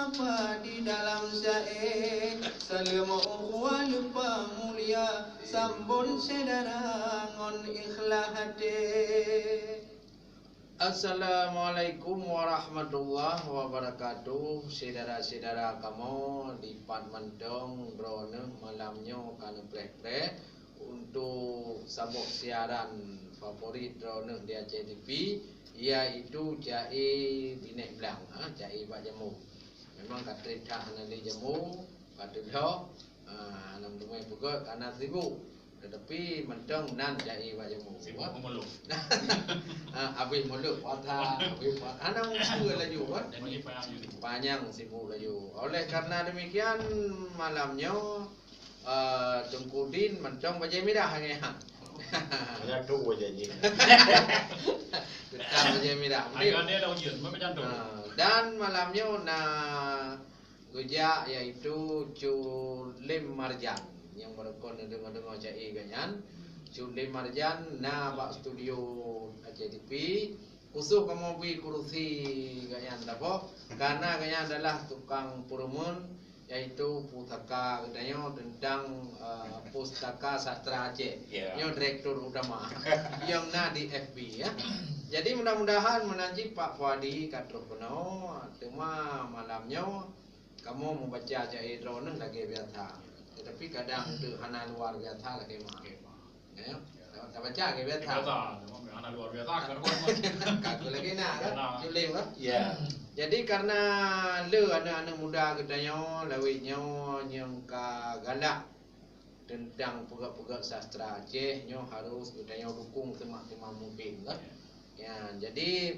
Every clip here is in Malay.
apa di dalam syair Selama ukhuwah lupa mulia Sambun sedara ngon ikhlas hati. Assalamualaikum warahmatullahi wabarakatuh. Saudara-saudara kamu di Pan Mendong drone malamnya kana plek-plek untuk sambung siaran favorit drone di Aceh TV iaitu Cai Binek Belang, Cai Pak Jamu. Memang kata dah nanti jamu, kata dah, nam dumai pegot karena sibuk. Tetapi mendong nan Cai Pak Jamu. Sibuk memeluk. Habis meluk patah, habis patah. Anang usul laju kan? Panjang sibuk laju. Oleh karena demikian malamnya Tengkudin mendong baju merah ni. Banyak tu jadi. Kita baju merah. Dia dah ujian, macam tu. Dan malamnya nak gejak iaitu Culim Marjan yang berkon dengar-dengar Cai Ganyan. Culim Marjan na bak studio Aceh TV. Khusus kamu beri kursi Ganyan tapo karena Ganyan adalah tukang perumun iaitu pustaka katanya tentang pustaka sastra Aceh. Yang direktur utama yang na di FB ya. Jadi mudah-mudahan menanti Pak Fuadi Katropono tema malamnya kamu membaca Cai drone lagi biasa. Tetapi kadang tu hana luar biasa lagi mah. Ya. Tak baca lagi biasa. Biasa, hana luar biasa kan. Kau lagi nak kan? Culim kan? Ya. Jadi karena le anak-anak muda katanya lawitnya yang galak tentang pegat-pegat sastra Aceh nyo harus katanya dukung semaksimal mungkin kan. Ya, jadi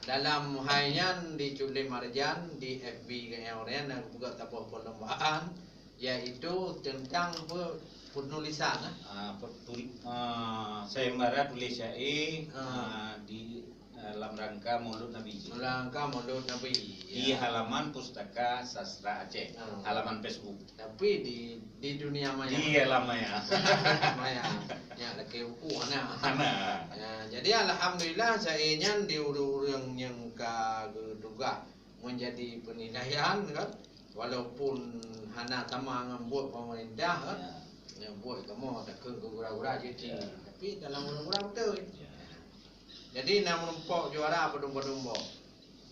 dalam hanya di Culim Marjan di FB katanya orang yang juga tabuh perlombaan yaitu tentang penulisan. Sayembara tulis syair di dalam rangka Maulud Nabi. Rangka Maulud Nabi. Di halaman Pustaka Sastra Aceh, halaman Facebook. Tapi di dunia maya. Di alam maya. Maya. Ya lagi buku anak. Ya, jadi alhamdulillah syairnya di urang yang keduga menjadi penilaian kan. Walaupun hana sama ngambuat pemerintah kan. Yang buat kamu tak ke gura-gura jadi. Tapi dalam gura-gura betul. Jadi nak menumpuk juara berdomba-domba.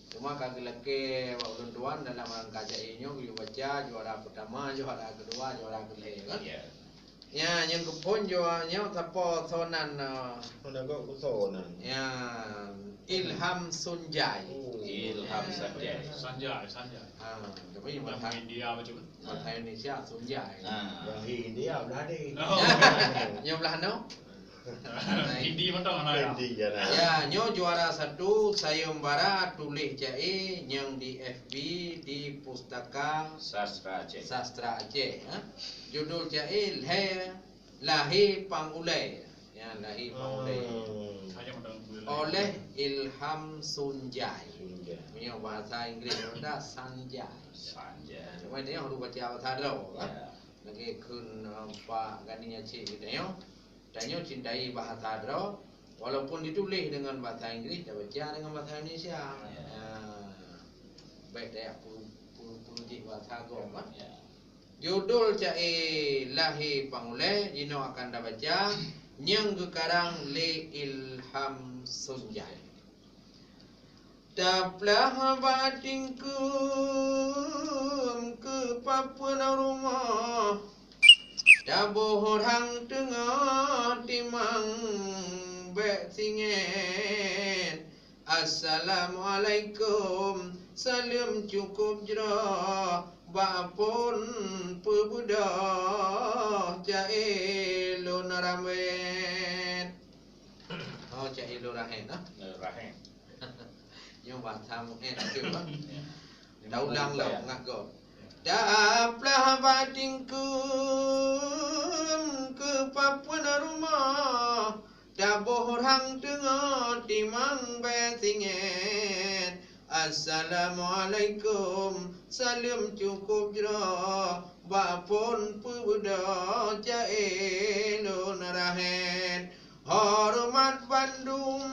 Cuma kaki-laki waktu tuan dalam rangka jainya you baca juara pertama, juara kedua, juara ketiga kan? Ya, yang kepun juaranya siapa sonan? Mana kau sonan? Ya, Ilham Sunjai. Ilham Sunjai. Sanjay. Tapi yang Bahasa India macam tu. bahasa Indonesia Sunjai. Yang India belah ni. Yang belah no? Hindi mentang anak. Hindi je lah. Ya, nyo juara satu sayembara tulis Cai yang di FB di Pustaka Sastra Aceh. Sastra Aceh. Judul Cai Lahir Pangulai. Ya, Lahir Pangulai. Hanya mentang Oleh Ilham Sunjai. Sunjai. Punya bahasa Inggeris ada Sanjai. Sanjai. Cuma dia harus baca bahasa Arab. Lagi kun Pak Ganinya Cik dia. Tanya cintai bahasa Arab walaupun ditulis dengan bahasa Inggeris dia baca dengan bahasa Indonesia. Baik dia puji bahasa agama kan. Judul Cai Lahir Pangulai Jino akan dah baca Nyang Gekarang Le Ilham Sunjai. Taplah batingkum ke Papua rumah Dabuh orang tengah timang bek singen. Assalamualaikum salam cukup jera bapun pebudah Cai lo naramen. Oh Cai lo rahen Rahen. Yang bahasa mungkin tu kan. Dah ulang lah ngagok. Daplah batingkum ke Papua rumah Dabuh orang tengah timang besingen. Assalamualaikum salam cukup jera bapun pebudak Cai lo narahen. Hormat Bandung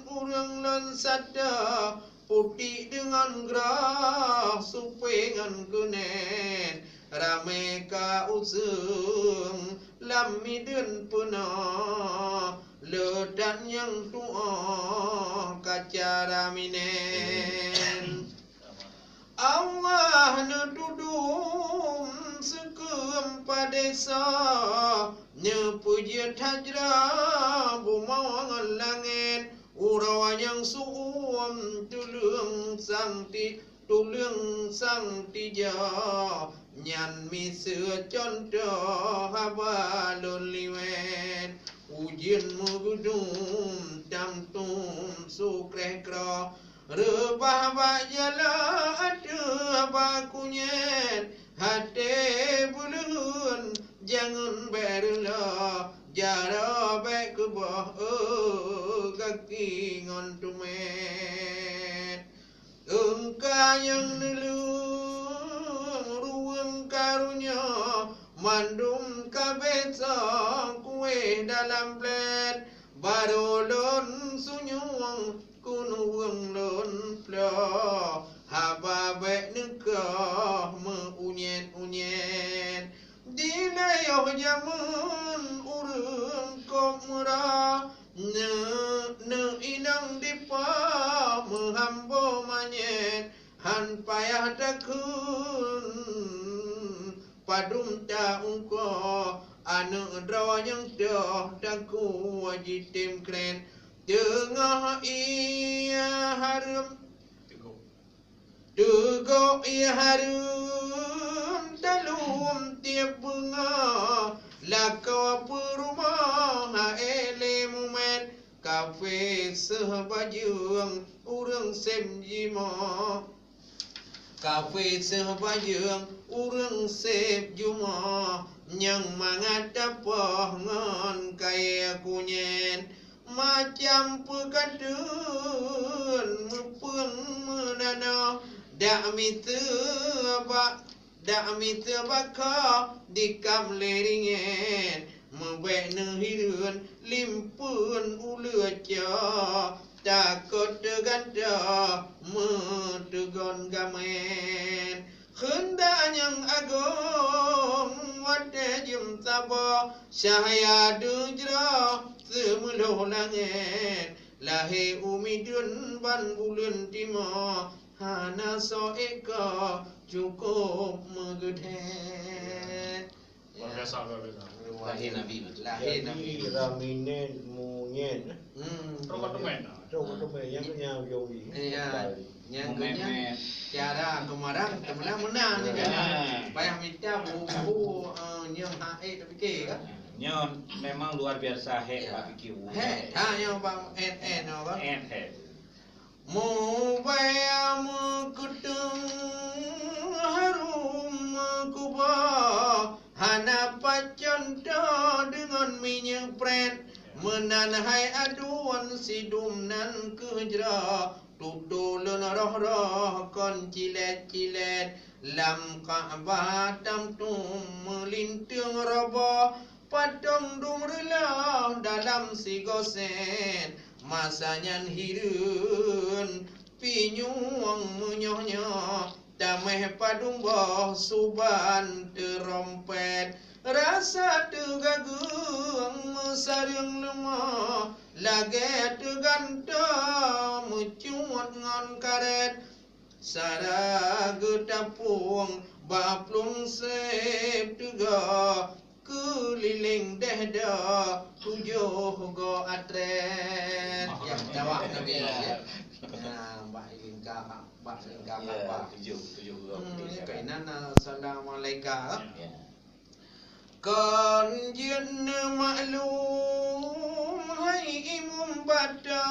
urang lan sada Uti dengan gerah supengan kenen Rame ka usung Lami dan pena Ledan yang tua Kacara minen Allah nedudum Sekem padesa Nyepuja tajra Bumawangan langit Urawa yang suum Tulung sang tija Nyan mi sửa contoh Habalun liwen Ujian mugudum Tam tum sukreh kro Rebah bajala ada bakunyet Hati bulun Jangan berla Jara baik ke bawah Kaki ngontumet Engkau yang nelung Ruang karunia Mandum kabesa Kue dalam bled Barolon sunyung Kunuang lon pla Haba baik nekah Meunyet-unyet Dilayoh jaman Urung kok murah Ne inang dipa Menghambo manyet Han payah takun Padum ta ungko Anu draw yang dah Taku wajitim kren Tengah ia harum Tegok ia harum Dalum tiap bunga Lakau perumah ele mumet Kafe sebajang Urang sem jima Kafe sebajang Urang sep juma Yang mangatapah Ngan kaya kunyen Macam pekadun Mepeng menana Dak mita baka Dikam leringen Mebek nehirun Limpun ulaca Takut teganda Metegon gamen Hendak yang agung Wate jem tabah Syahaya dujra Semeluh langit Lahir umidun Ban bulan timah Hana soeka Cukup megedhet Luar biasa, luar biasa. Lahir Nabi betul. Lahir Nabi Raminen munyen. Rokok temen. Coba coba yang punya yogi. Iya. Yang kenya Memet. cara kemarang temenang menang ni kan. Payah minta buku nyem hae tapi ke kan. Nyon memang luar biasa Pak Fikir. He, yang bang en apa? And Mubaya mekutung harum kubah Hana paconto dengan minyak pret Menanhai aduan sidum nan kejra Tudulan roh-roh kon cilet-cilet Lam Ka'bah tamtum melintung roboh Padong dum relah dalam si gosen Masanya hirun Pinyuang menyoh-nyoh Dameh padung boh Suban terompet Rasa tegagung Mesarung lemah Lage teganta Mecuat ngan karet Sara getapung Baplung sep tega Keliling dehda Tujuh go atret Yang jawab Nabi ya. Mbak Ilingka Mbak Ilingka apa? tujuh Kainan Assalamualaikum Kon jin maklum Hai imum bada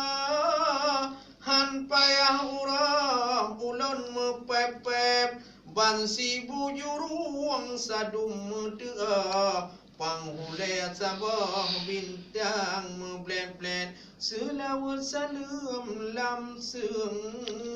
Han payah urah Ulun mepepep Bansi bujuruang sadum medea Panghulai sabah bintang meblend-blend Selawat salam lam seng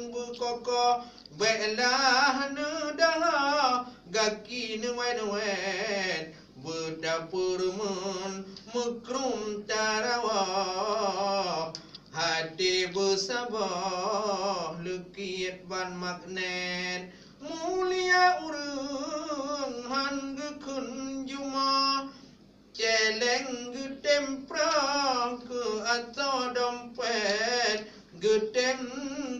berkokoh Baiklah nedah gaki newet-newet Berdapur men mekrum tarawah hati bersabar lekit ban magnet mulia urang han gekun juma celeng getem pra ke atau dompet getem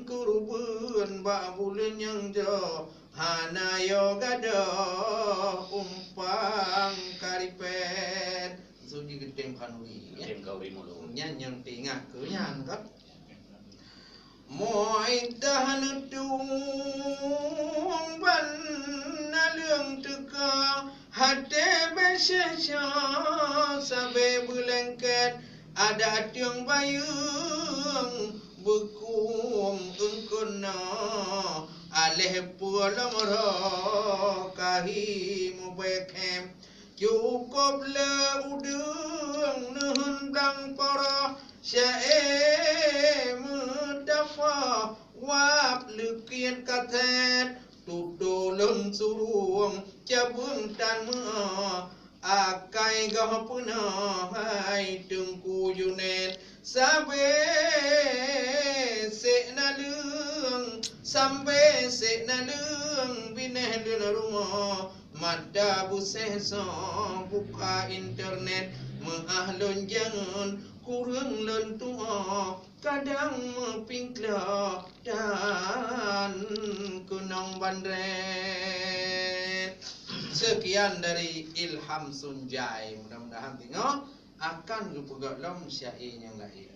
kurban ba bulan yang jauh hanayo gada umpang karipet suji getem kanui ya. Tim kau rimulu. Nyan yang tinggal ke nyan kan moi dah nedung ban na lương teka hate besya sabe bulengket ada tiang bayung bekum engkona aleh pulam ro kahi mubekem cukup le udung nuhun dang para syae mudafa wap lekian katet tudolong suruang cabung tan mua akai gahpuna hai tengku yunet sabe se na lương sambe se na lương bineh lương rumah mada buseso buka internet mengahlun jangan kurang lentua kadang mepingkla dan kunong bandret. Sekian dari Ilham Sunjai, mudah-mudahan tengok akan dipegang syair yang lain.